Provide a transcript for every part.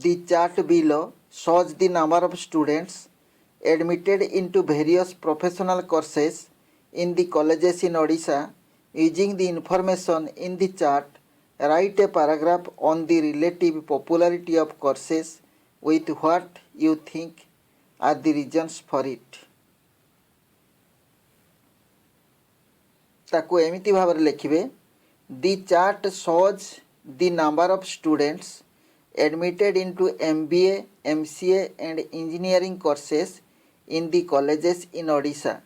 The chart below shows the number of students admitted into various professional courses in the colleges in Odisha. Using the information in the chart, write a paragraph on the relative popularity of courses with what you think are the reasons for it. ताकू एमिति भाव लिखिबे the chart shows the number of students admitted into MBA, MCA and engineering courses in the colleges in Odisha.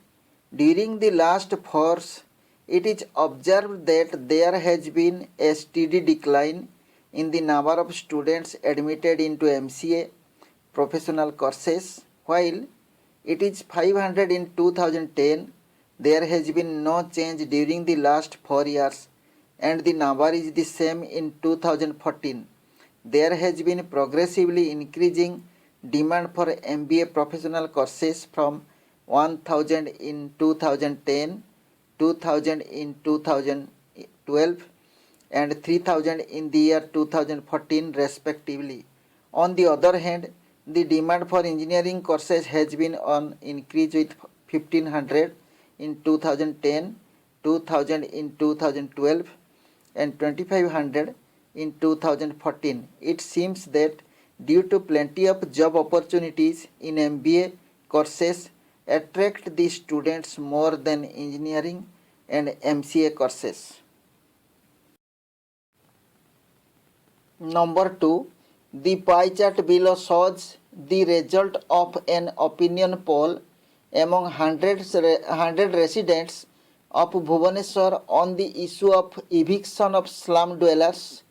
During the last 4 years, it is observed that there has been a steady decline in the number of students admitted into MCA professional courses. While it is 500 in 2010, there has been no change during the last 4 years and the number is the same in 2014. There has been progressively increasing demand for MBA professional courses from 1000 in 2010, 2000 in 2012 and 3000 in the year 2014 respectively. On the other hand, the demand for engineering courses has been on increase with 1500 in 2010, 2000 in 2012 and 2500 in 2014. It seems that due to plenty of job opportunities in MBA courses attract the students more than engineering and MCA courses. Number 2. The pie chart below shows the result of an opinion poll among 100 residents of Bhubaneswar on the issue of eviction of slum dwellers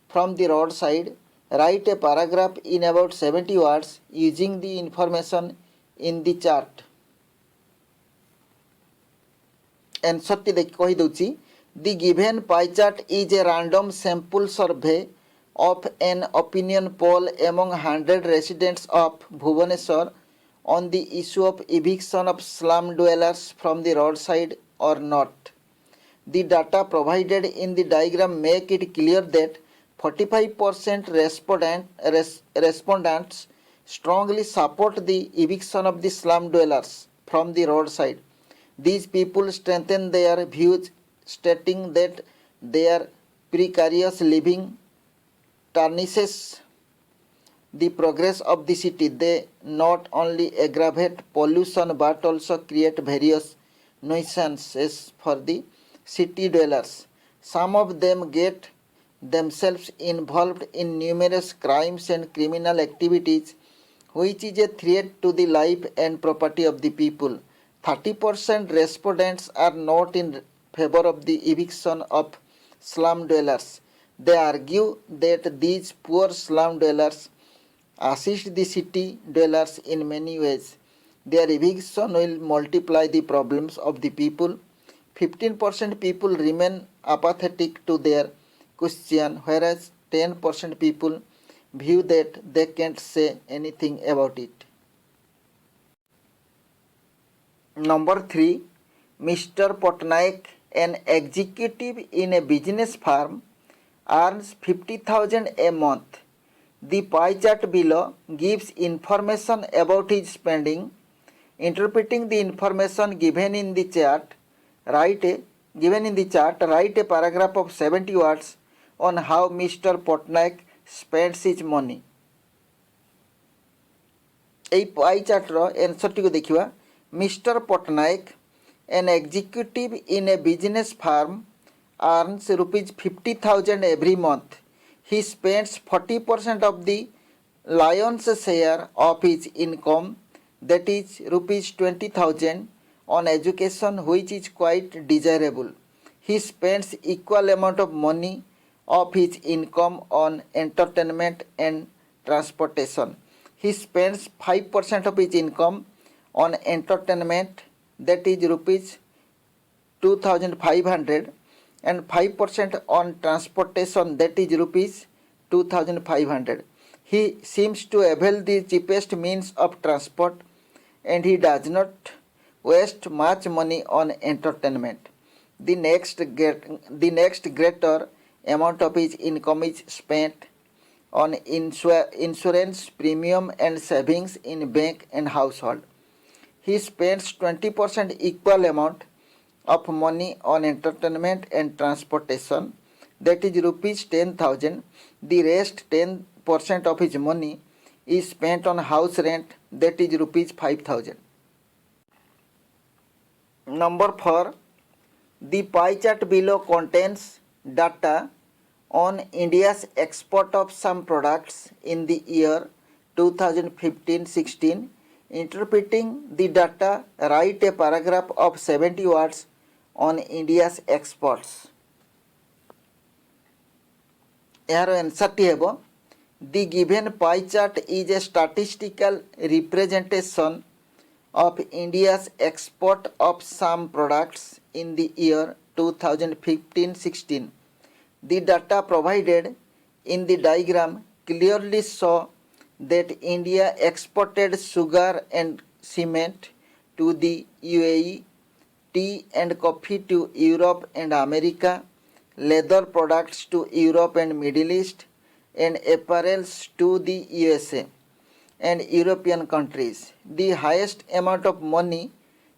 from the roadside. Write a paragraph in about 70 words using the information in the chart. Answer T देख कही दूची. The given pie chart is a random sample survey of an opinion poll among 100 residents of Bhubaneswar on the issue of eviction of slum dwellers from the roadside or not. The data provided in the diagram make it clear that 45% respondents strongly support the eviction of the slum dwellers from the roadside. These people strengthen their views, stating that their precarious living tarnishes the progress of the city. They not only aggravate pollution but also create various nuisances for the city dwellers. Some of them get themselves involved in numerous crimes and criminal activities, which is a threat to the life and property of the people. 30% respondents are not in favor of the eviction of slum dwellers. They argue that these poor slum dwellers assist the city dwellers in many ways. Their eviction will multiply the problems of the people. 15% people remain apathetic to their question, whereas 10% people view that they can't say anything about it. Number 3. Mr. Patnaik, an executive in a business firm, earns 50,000 a month. The pie chart below gives information about his spending. Interpreting the information given in the chart, write a paragraph of 70 words on how Mr. Patnaik spends his money. এই পাই চার্টর এনসরটিকে দেখিবা. Mr. Patnaik, an executive in a business firm, earns rupees 50,000 every month. He spends 40% of the lion's share of his income, that is rupees 20,000, on education, which is quite desirable. He spends equal amount of money of his income on entertainment and transportation. He spends 5% of his income on entertainment, that is rupees 2,500, and 5% on transportation, that is rupees 2,500. He seems to avail the cheapest means of transport and he does not waste much money on entertainment. The next greater amount of his income is spent on insurance, premium and savings in bank and household. He spends 20% equal amount of money on entertainment and transportation, that is rupees 10,000. The rest 10% of his money is spent on house rent, that is rupees 5,000. Number 4. The pie chart below contains data on India's export of some products in the year 2015-16. Interpreting the data, write a paragraph of 70 words on India's exports. Ehar answer ti hebo, the given pie chart is a statistical representation of India's export of some products in the year 2015-16. The data provided in the diagram clearly show that India exported sugar and cement to the UAE, tea and coffee to Europe and America, leather products to Europe and Middle East, and apparels to the USA and European countries. The highest amount of money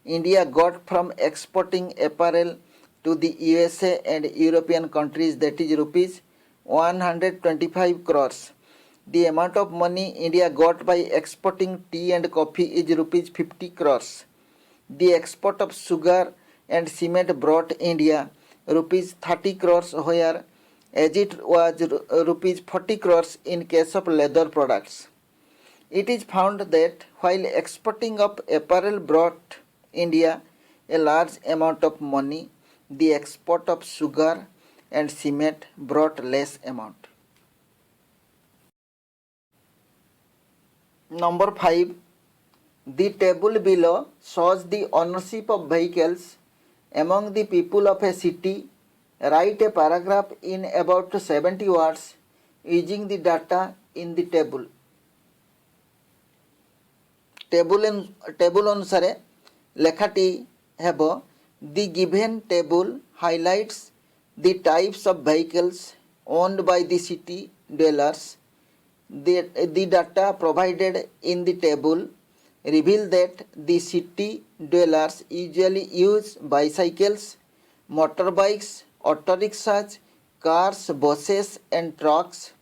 India got from exporting apparel to the USA and European countries, that is rupees 125 crores. The amount of money India got by exporting tea and coffee is rupees 50 crores. The export of sugar and cement brought India rupees 30 crores, where as it was rupees 40 crores in case of leather products. It is found that while exporting of apparel brought India a large amount of money, the export of sugar and cement brought less amount. Number 5. The table below shows the ownership of vehicles among the people of a city. Write a paragraph in about 70 words using the data in the table. Table अनुसारे लेखाटी हेबो. The given table highlights the types of vehicles owned by the city dwellers. The data provided in the table reveal that the city dwellers usually use bicycles, motorbikes, auto rickshaws, cars, buses and trucks.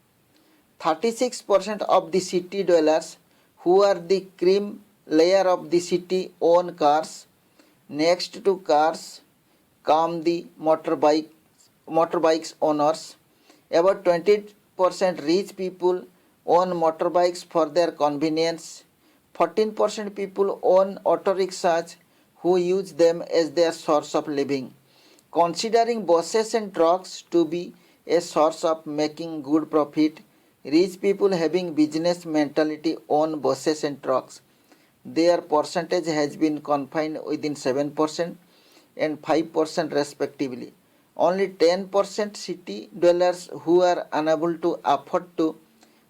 36% of the city dwellers, who are the cream layer of the city, own cars. Next to cars come the motorbikes owners. About 20% rich people own motorbikes for their convenience. 14% people own auto rickshaws who use them as their source of living. Considering buses and trucks to be a source of making good profit, rich people having business mentality own buses and trucks. Their percentage has been confined within 7% and 5% respectively. Only 10% city dwellers who are unable to afford to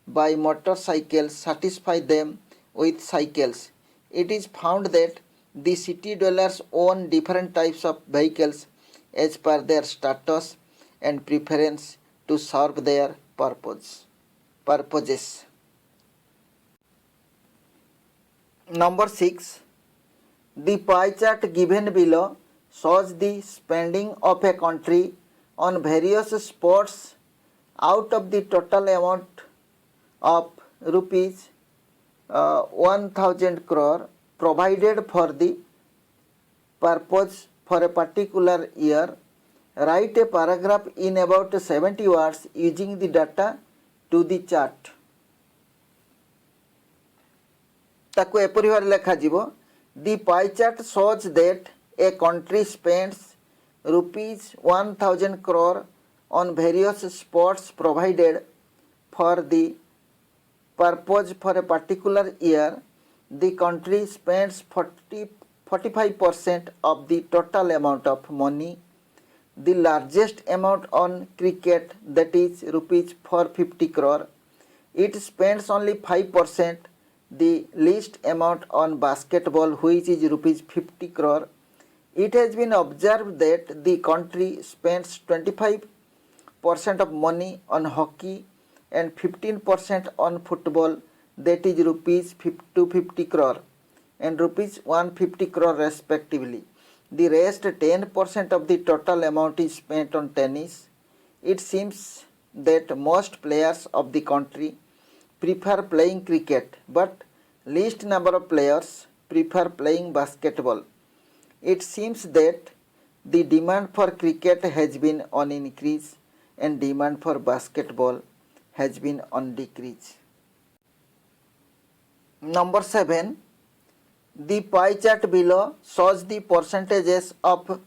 buy motorcycles satisfy them with cycles. It is found that the city dwellers own different types of vehicles as per their status and preference to serve their purposes. Number 6. The pie chart given below shows the spending of a country on various sports out of the total amount of rupees 1000 crore provided for the purpose for a particular year. Write a paragraph in about 70 words using the data to the chart. ताको एपरि भार लेखा जीवो. The pie chart shows that a country spends rupees 1000 crore on various sports provided for the purpose for a particular year. The country spends 45% of the total amount of money. The largest amount on cricket, that is rupees 450 crore. It spends only 5%. The least amount on basketball, which is rupees 50 crore. It has been observed that the country spends 25% of money on hockey and 15% on football, that is rupees 250 crore and rupees 150 crore respectively. The rest 10% of the total amount is spent on tennis. It seems that most players of the country prefer playing cricket, but least number of players prefer playing basketball. It seems that the demand for cricket has been on increase and demand for basketball has been on decrease. Number 7. The pie chart below shows the percentages of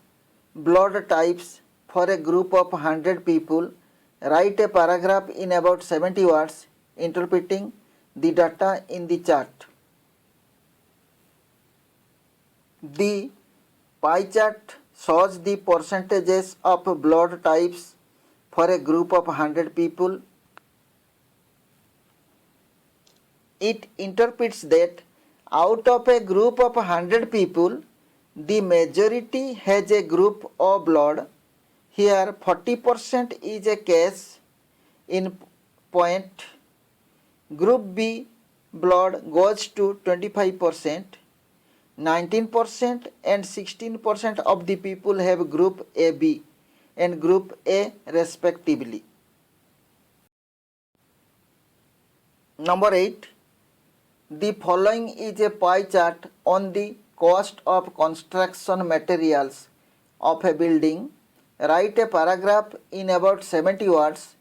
blood types for a group of 100 people. Write a paragraph in about 70 words interpreting the data in the chart. The pie chart shows the percentages of blood types for a group of 100 people. It interprets that out of a group of 100 people, the majority has a group O blood. Here 40% is a case in point. Group B blood goes to 25%, 19% and 16% of the people have group AB and group A respectively. Number 8. The following is a pie chart on the cost of construction materials of a building. Write a paragraph in about 70 words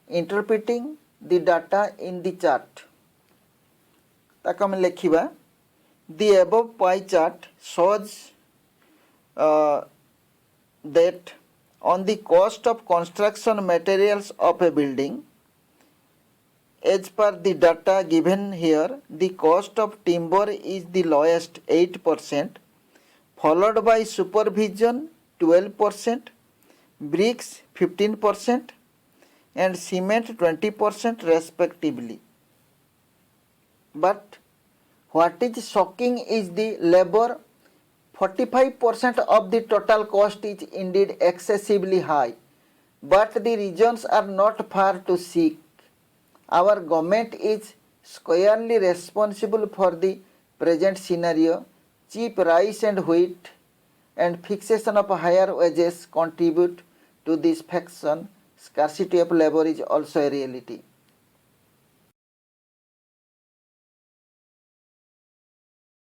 interpreting the data in the chart. ताको हम लिखिबा. The above pie chart shows that on the cost of construction materials of a building, as per the data given here, the cost of timber is the lowest 8%, followed by supervision 12%, bricks 15% and cement 20% respectively. But what is shocking is the labor. 45% of the total cost is indeed excessively high, but the reasons are not far to seek. Our government is squarely responsible for the present scenario. Cheap rice and wheat and fixation of higher wages contribute to this faction. Scarcity of labor is also a reality.